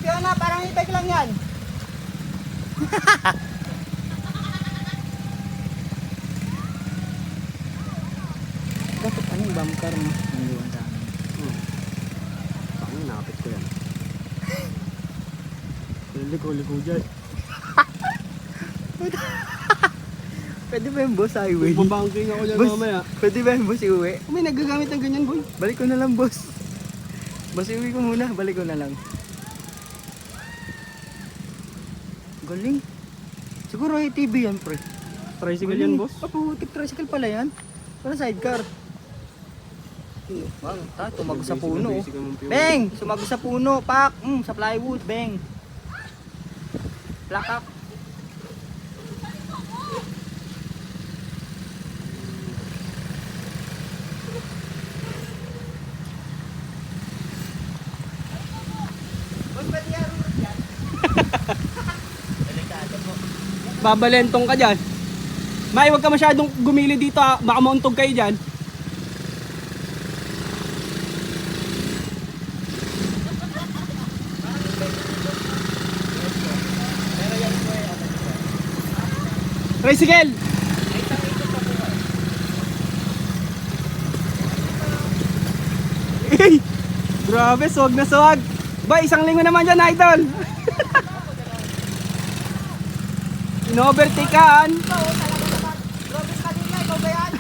Fiona, parang e-bike lang yan. Dapat anong bumper mo? Nandiwan sa amin. Ang napit ko yan. Liko dyan. Pwede ba yung boss highway? Bumbanking ako dyan Boss, mamaya. pwede ba yung boss iuwi? May nagagamit ng ganyan, boy. Balik ko na lang, boss. Boss, iuwi ko muna. Balik ko na lang. Galing. Siguro ATV yan, pre. Tricycle yan, boss. Paputik tricycle pala yan. Para sidecar. Bang, tumago sa puno. Oh. Beng! Sumago sa puno. Pak! Sa plywood. Beng! Plak up. Babalentong ka dyan. May, huwag ka masyadong gumili dito ha. Baka mauntog kayo dyan. Tricycle! Eh, grabe, swag na swag. Ba, isang linggo naman dyan, idol. In-overtake ka, Robin kanina, ikaw ba yan?